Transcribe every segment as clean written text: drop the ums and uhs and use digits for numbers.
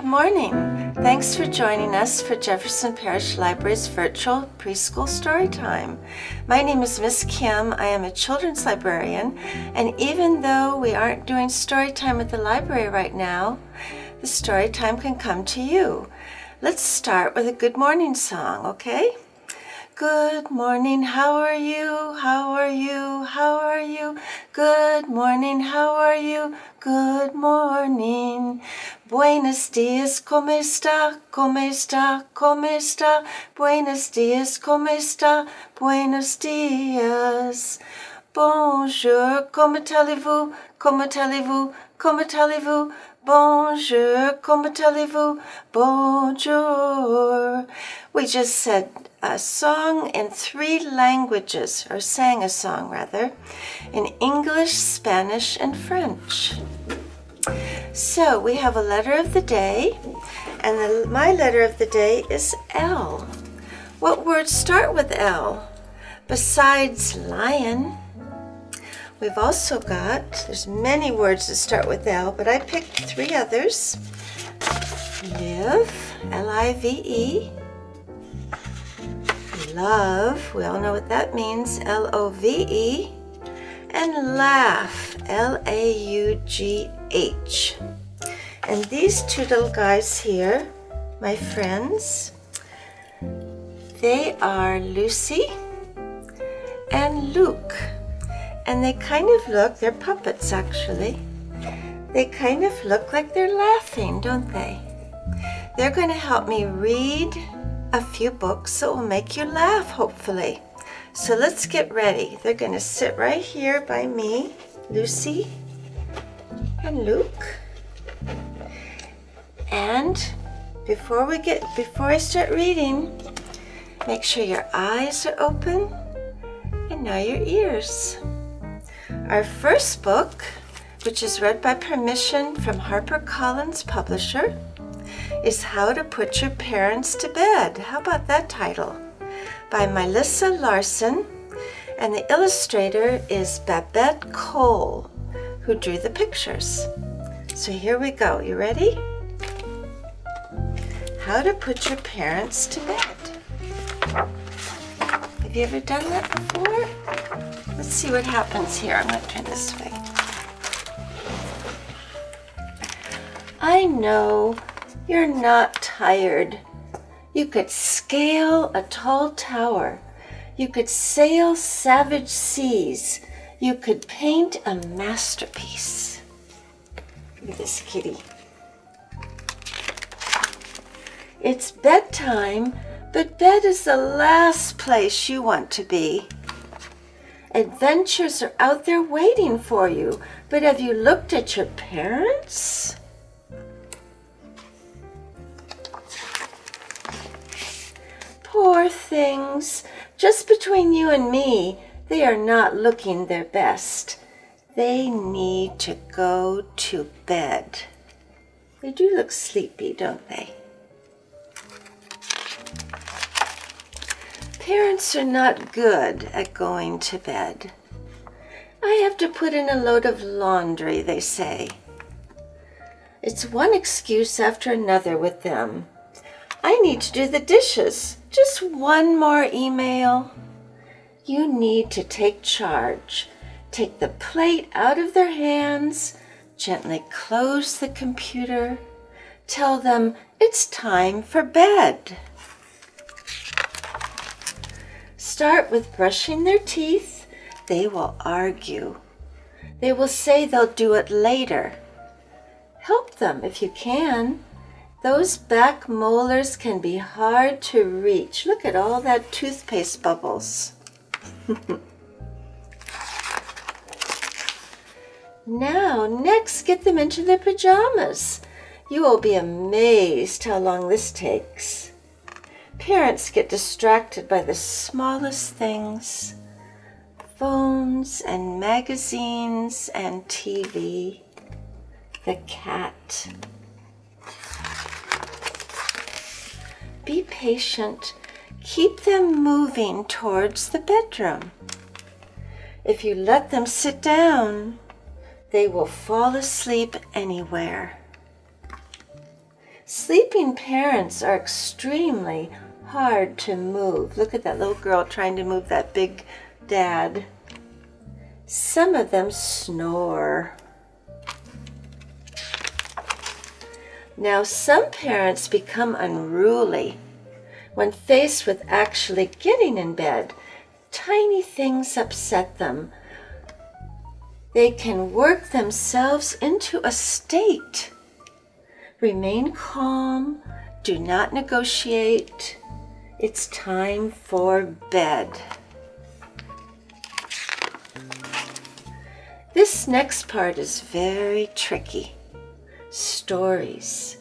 Good morning. Thanks for joining us for Jefferson Parish Library's virtual preschool story time. My name is Miss Kim. I am a children's librarian, and even though we aren't doing story time at the library right now, the story time can come to you. Let's start with a good morning song, okay? Good morning, how are you? How are you? How are you? Good morning, how are you? Good morning. Buenos dias, ¿cómo está? ¿Cómo está? ¿Cómo está? Buenos dias, ¿cómo está? Buenos dias. Bonjour, comment allez-vous? Comment allez-vous? Comment allez-vous? Bonjour, comment allez-vous? Bonjour. We just said a song in 3 languages, or sang a song rather, in English, Spanish, and French. So we have a letter of the day, and my letter of the day is L. What words start with L? Besides lion, we've also got, there's many words that start with L, but I picked 3 others. Live, L-I-V-E. Love, we all know what that means, L-O-V-E. And laugh, L-A-U-G-H. And these 2 little guys here, my friends, they are Lucy and Luke. And they kind of look, they're puppets actually, they kind of look like they're laughing, don't they? They're going to help me read a few books that will make you laugh, hopefully. So let's get ready. They're going to sit right here by me, Lucy and Luke. And before I start reading, make sure your eyes are open and now your ears. Our first book, which is read by permission from HarperCollins Publisher, is How to Put Your Parents to Bed. How about that title? By Melissa Larson, and the illustrator is Babette Cole, who drew the pictures. So here we go. You ready? How to Put Your Parents to Bed. Have you ever done that before? Let's see what happens here. I'm going to turn this way. I know you're not tired. You could scale a tall tower. You could sail savage seas. You could paint a masterpiece. Look at this kitty. It's bedtime, but bed is the last place you want to be. Adventures are out there waiting for you, but have you looked at your parents? Poor things. Just between you and me, they are not looking their best. They need to go to bed. They do look sleepy, don't they? Parents are not good at going to bed. I have to put in a load of laundry, they say. It's one excuse after another with them. I need to do the dishes. Just one more email. You need to take charge. Take the plate out of their hands. Gently close the computer. Tell them it's time for bed. Start with brushing their teeth. They will argue. They will say they'll do it later. Help them if you can. Those back molars can be hard to reach. Look at all that toothpaste bubbles. Now, next, get them into their pajamas. You will be amazed how long this takes. Parents get distracted by the smallest things. Phones and magazines and TV. The cat. Be patient. Keep them moving towards the bedroom. If you let them sit down, they will fall asleep anywhere. Sleeping parents are extremely hard to move. Look at that little girl trying to move that big dad. Some of them snore. Now, some parents become unruly when faced with actually getting in bed. Tiny things upset them. They can work themselves into a state. Remain calm. Do not negotiate. It's time for bed. This next part is very tricky. Stories.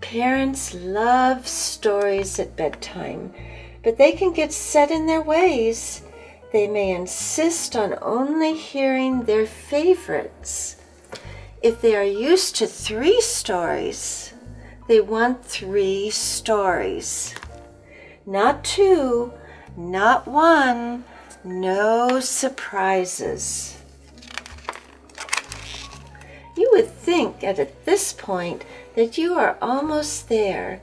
Parents love stories at bedtime, but they can get set in their ways. They may insist on only hearing their favorites. If they are used to 3 stories, they want 3 stories. Not 2, not 1, no surprises. You would think at this point that you are almost there.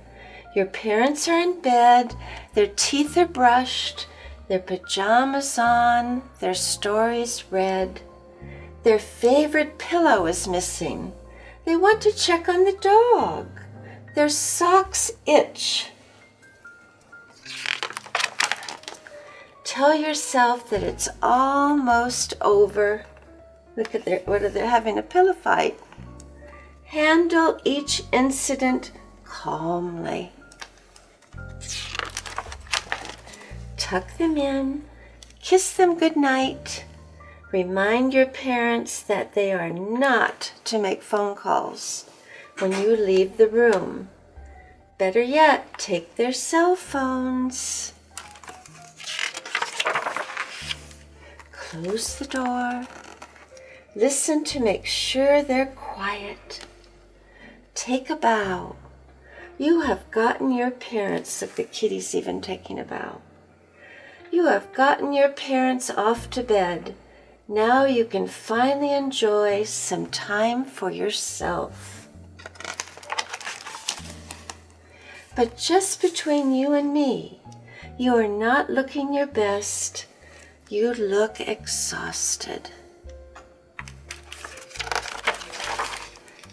Your parents are in bed, their teeth are brushed, their pajamas on, their stories read. Their favorite pillow is missing. They want to check on the dog. Their socks itch. Tell yourself that it's almost over. Look at they're having a pillow fight. Handle each incident calmly. Tuck them in, kiss them goodnight. Remind your parents that they are not to make phone calls when you leave the room. Better yet, take their cell phones. Close the door. Listen to make sure they're quiet. Take a bow. You have gotten your parents, look, the kitty's even taking a bow. You have gotten your parents off to bed. Now you can finally enjoy some time for yourself. But just between you and me, you are not looking your best. You look exhausted.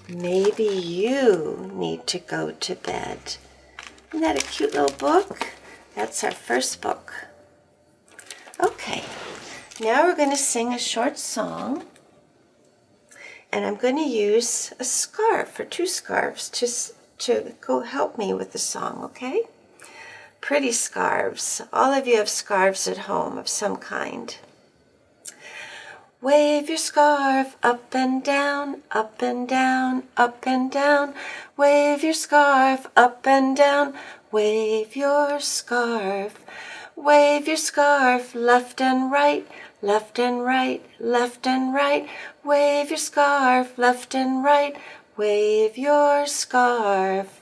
Maybe you need to go to bed. Isn't that a cute little book? That's our first book. Okay, now we're going to sing a short song. And I'm going to use a scarf or 2 scarves to go help me with the song, okay? Pretty scarves. All of you have scarves at home of some kind. Wave your scarf up and down, up and down, up and down. Wave your scarf up and down. Wave your scarf. Wave your scarf left and right, left and right, left and right. Wave your scarf left and right. Wave your scarf.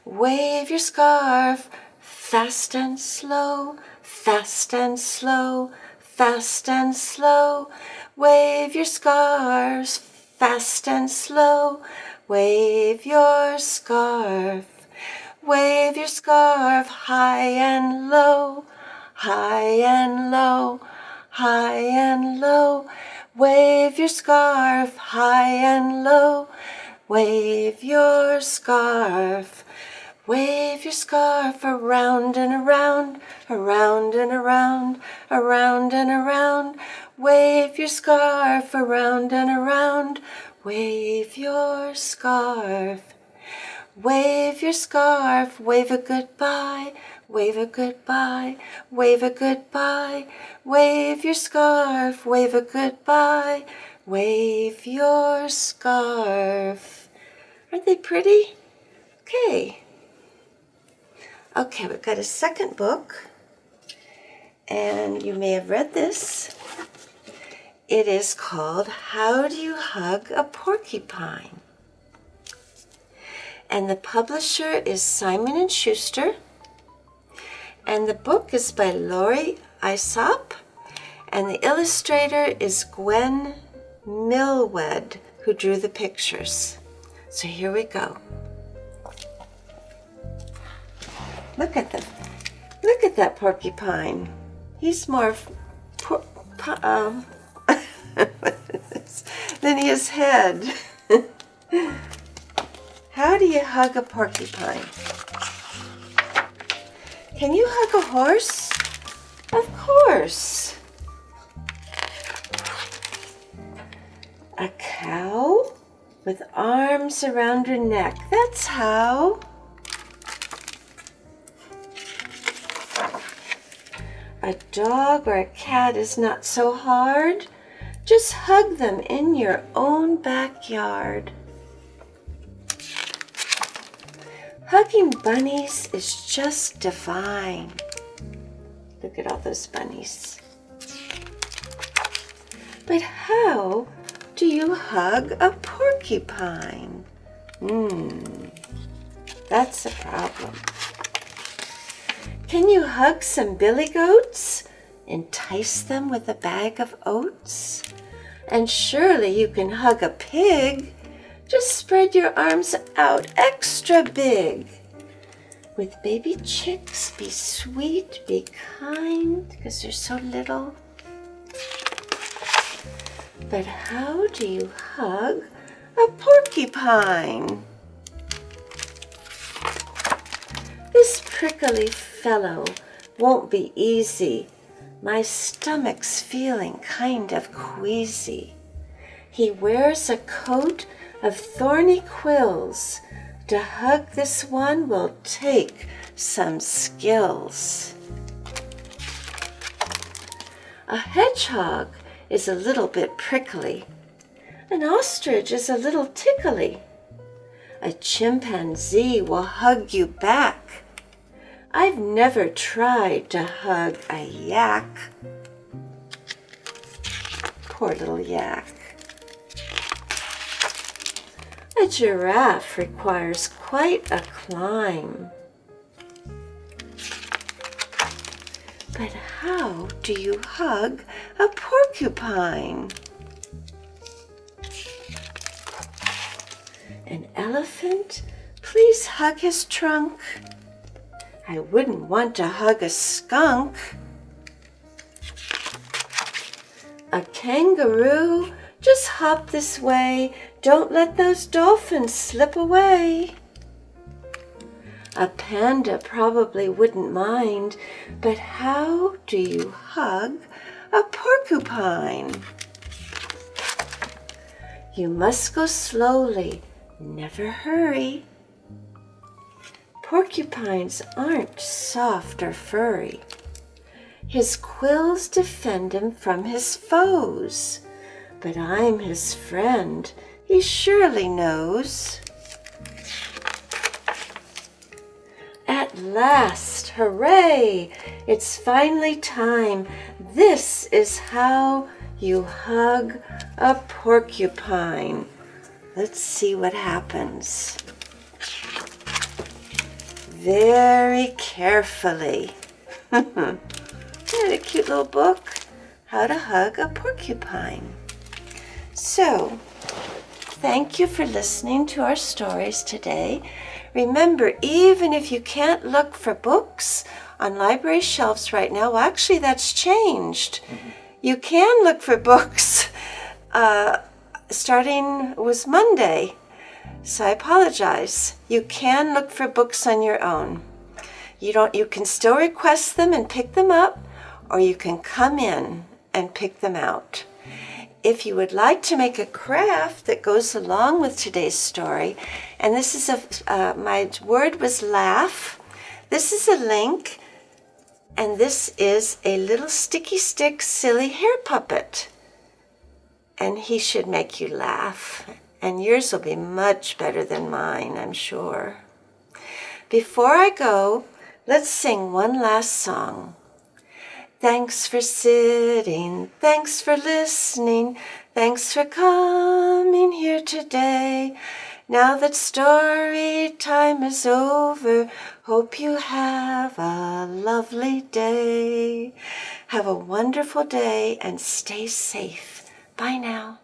Wave your scarf fast and slow, fast and slow, fast and slow. Wave your scarves fast and slow. Wave your scarf. Wave your scarf high and low, high and low, high and low. Wave your scarf high and low. Wave your scarf. Wave your scarf around and around, around and around, around and around. Wave your scarf around and around. Wave your scarf. Wave your scarf, wave a goodbye, wave a goodbye, wave a goodbye. Wave your scarf, wave a goodbye, wave your scarf. Aren't they pretty? Okay. Okay, we've got a second book, and you may have read this. It is called How Do You Hug a Porcupine? And the publisher is Simon & Schuster. And the book is by Laurie Aesop. And the illustrator is Gwen Millwed, who drew the pictures. So here we go. Look at that porcupine. He's more than his head. How do you hug a porcupine? Can you hug a horse? Of course. A cow with arms around her neck. That's how. A dog or a cat is not so hard. Just hug them in your own backyard. Hugging bunnies is just divine. Look at all those bunnies. But how do you hug a porcupine? That's a problem. Can you hug some billy goats? Entice them with a bag of oats? And surely you can hug a pig. Just spread your arms out extra big. With baby chicks, be sweet, be kind, because they're so little. But how do you hug a porcupine? This prickly fellow won't be easy. My stomach's feeling kind of queasy. He wears a coat of thorny quills. To hug this one will take some skills. A hedgehog is a little bit prickly. An ostrich is a little tickly. A chimpanzee will hug you back. I've never tried to hug a yak. Poor little yak. A giraffe requires quite a climb. But how do you hug a porcupine? An elephant? Please hug his trunk. I wouldn't want to hug a skunk. A kangaroo? Just hop this way. Don't let those dolphins slip away. A panda probably wouldn't mind, but how do you hug a porcupine? You must go slowly, never hurry. Porcupines aren't soft or furry. His quills defend him from his foes, but I'm his friend, he surely knows. At last, hooray! It's finally time. This is how you hug a porcupine. Let's see what happens. Very carefully. Isn't that a cute little book? How to Hug a Porcupine. So, thank you for listening to our stories today. Remember, even if you can't look for books on library shelves right now, well, actually that's changed. You can look for books starting was Monday. So I apologize. You can look for books on your own. You can still request them and pick them up, or you can come in and pick them out. If you would like to make a craft that goes along with today's story, and this is my word was laugh. This is a link, and this is a little sticky stick silly hair puppet. And he should make you laugh. And yours will be much better than mine, I'm sure. Before I go, let's sing one last song. Thanks for sitting, thanks for listening, thanks for coming here today. Now that story time is over, hope you have a lovely day. Have a wonderful day and stay safe. Bye now.